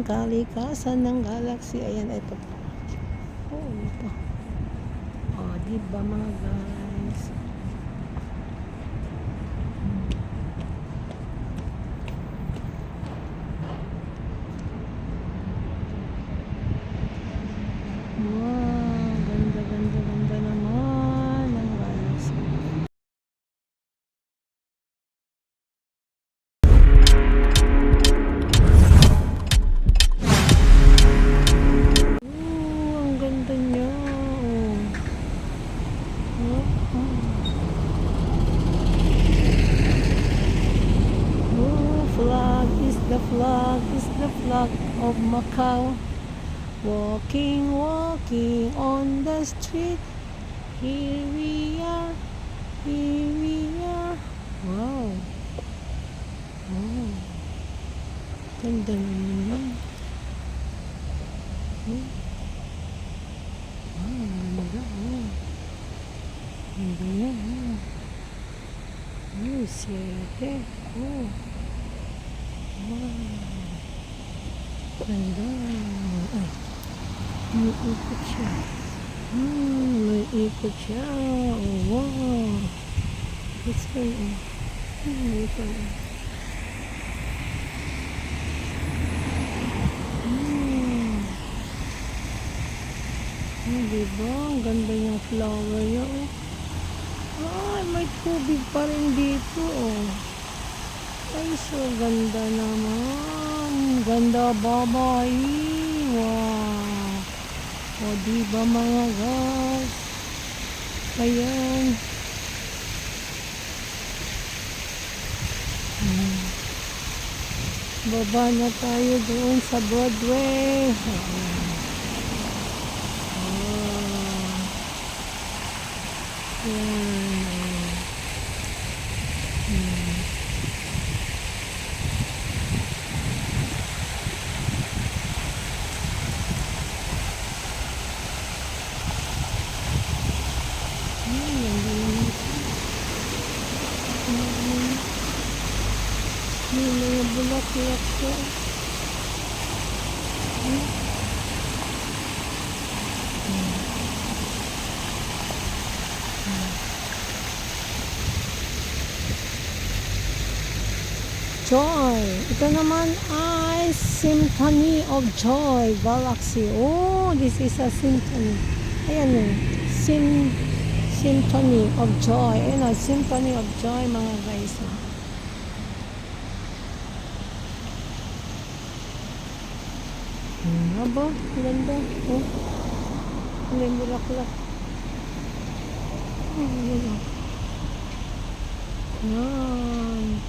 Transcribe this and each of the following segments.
kalikasan ng galaxy. Ayan, ito. Oh, ito. Oh, diba mga guys? Wow, ganda, ganda, ganda naman ng galaxy. Ang ganda niya. Flag is the flag, is the flag of Macau. Walking, walking on the street. Here we are, here we are. Wow. Oh. Ganda naman. Oh. Wow, ganda. Oh. Ganda yan. Oh. Oh, siyete. Oh. Wow. Ganda. Ay. May ikot siya. May ikot siya. Oh, wow. It's fun. May fun. Diba? Ang ganda yung flower niya. Ay, may tubig pa rin dito. Oh. Ay, so ganda naman. Ganda babay. Wow. O, diba mga guys? Ayan. Baba na tayo doon sa Broadway. May mga bulaklak siya. Joy. Ito naman ay Symphony of Joy Galaxy. Oh, this is a symphony. Ayan eh. Symphony of Joy. Ayan o, Symphony of Joy mga guys. Aba, ganda. Oh. May bulaklak. Yan.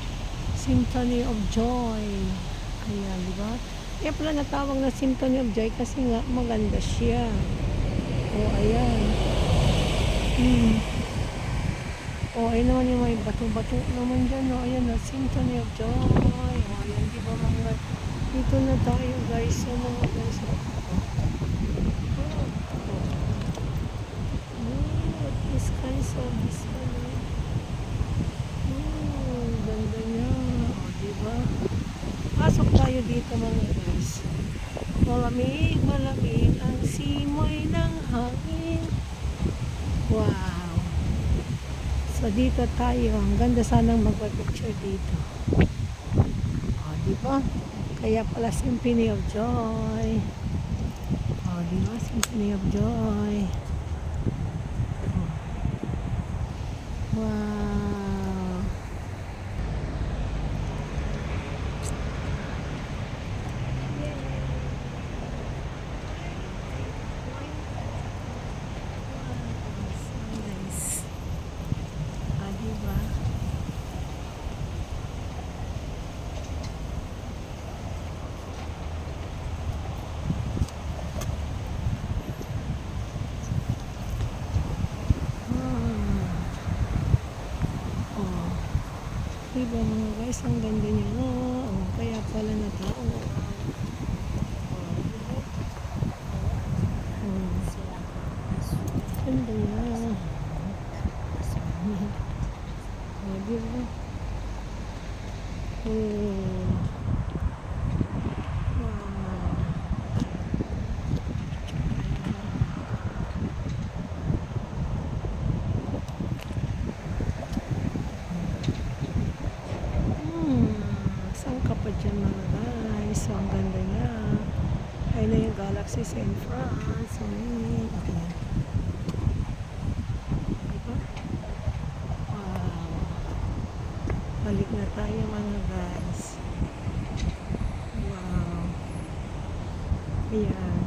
Symphony of Joy. Ayan, di ba? Kaya pala natawag na Symphony of Joy kasi nga maganda siya. Oh, ayan. Oh, ayun naman yung may bato-bato naman dyan. Oh, ayan na, Symphony of Joy. Oh, ayan, di ba mga... Dito na tayo guys. So, mga guys. What is kinds of this one? Ganda niya. O, diba? Pasok tayo dito mga guys. Malamig, malamig ang simoy ng hangin. Wow. So, dito tayo. Ang ganda sanang magpa-picture dito. O, diba? Kaya pala Symphony of Joy. O, diba? Symphony of Joy. Wow. Diba mga guys, ang ganda niya. Oh, kaya pala natao. Ganda niya. Oh, diba? Oh. Wow. pa dyan mga guys. So, ang ganda niya. Ayun na yung Galaxy San France. So, yun. Okay. Diba? Wow. Balik na tayo mga guys. Wow. Ayan.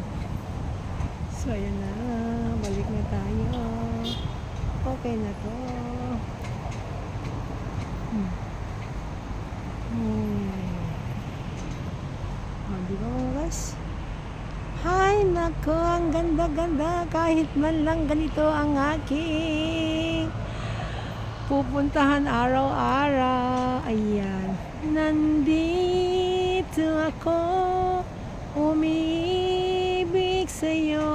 So, ayan na. Balik na tayo. Okay na to. Diba mga guys? Hay nako, ang ganda-ganda. Kahit man lang ganito ang aking pupuntahan araw-araw. Ayan. Nandito ako, umibig sa'yo,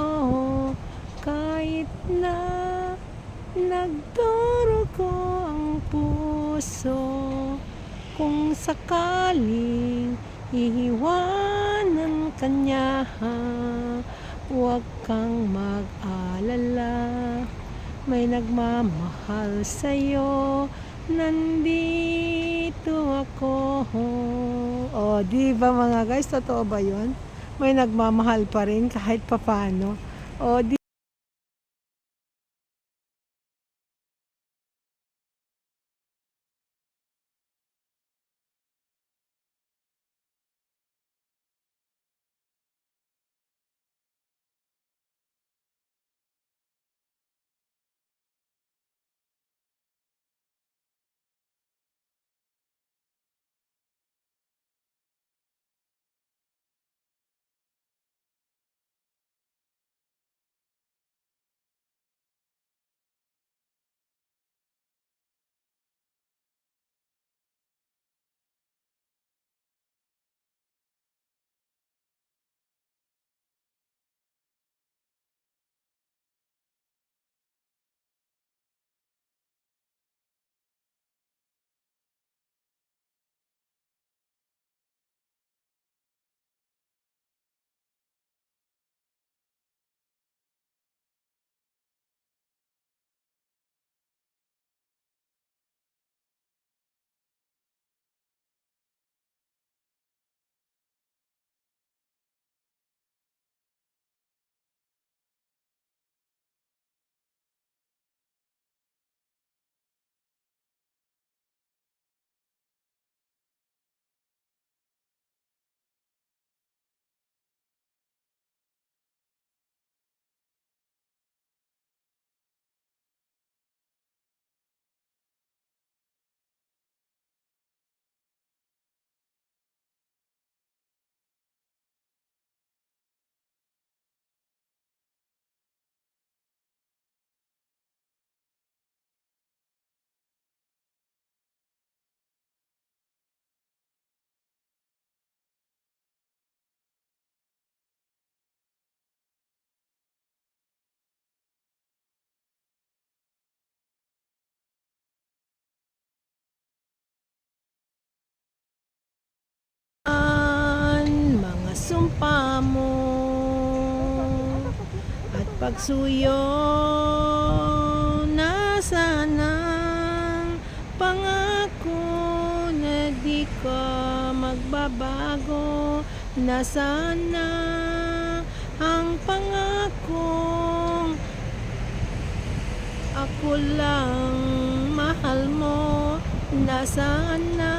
kahit na nagturo ko ang puso. Kung sakaling ihiwanan kanya, huwag kang mag-alala, may nagmamahal sa'yo, nandito ako. O, di ba mga guys, totoo ba yun? May nagmamahal pa rin kahit papano. O, di mga sumpa mo at pagsuyo na sanang pangako na di ka magbabago, na sana ang pangakong ako lang mahal mo, na sana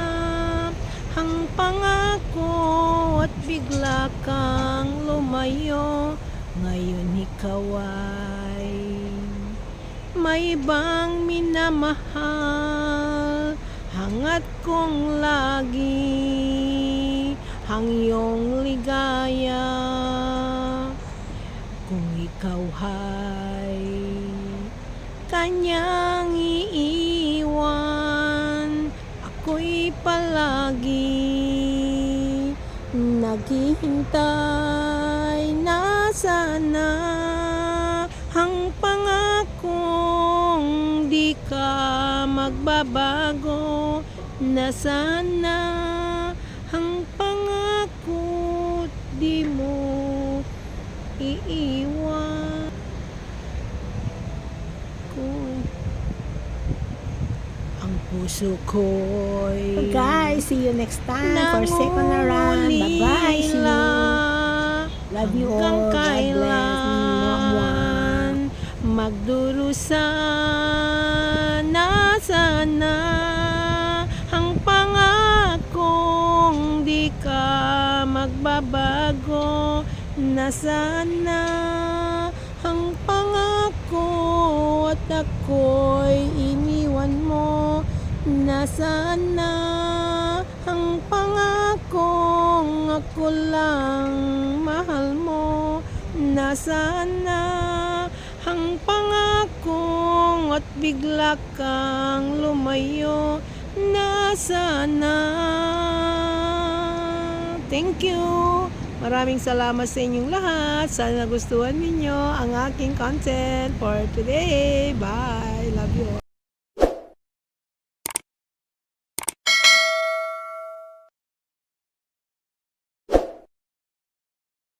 ang pangako at bigla kang lumayo. Ngayon ikaw ay may ibang minamahal, hangat kong lagi ang iyong ligaya. Kung ikaw ay kanyang iiwan, ako'y palagi naghihintay, na sana ang pangakong di ka magbabago, na sana ang pangako di mo iiwan. Ang puso ko'y Bye-bye. See you next time for second na round. Bye-bye. See you. Love you all. God bless. Kailan magdurusa na sana ang pangakong di ka magbabago. Nasana ang pangako at ako'y iniwan mo. Nasana ang pangakong ako lang mahal mo. Nasana ang pangakong at bigla kang lumayo. Nasana. Thank you. Maraming salamat sa inyong lahat. Sana nagustuhan ninyo ang aking content for today. Bye.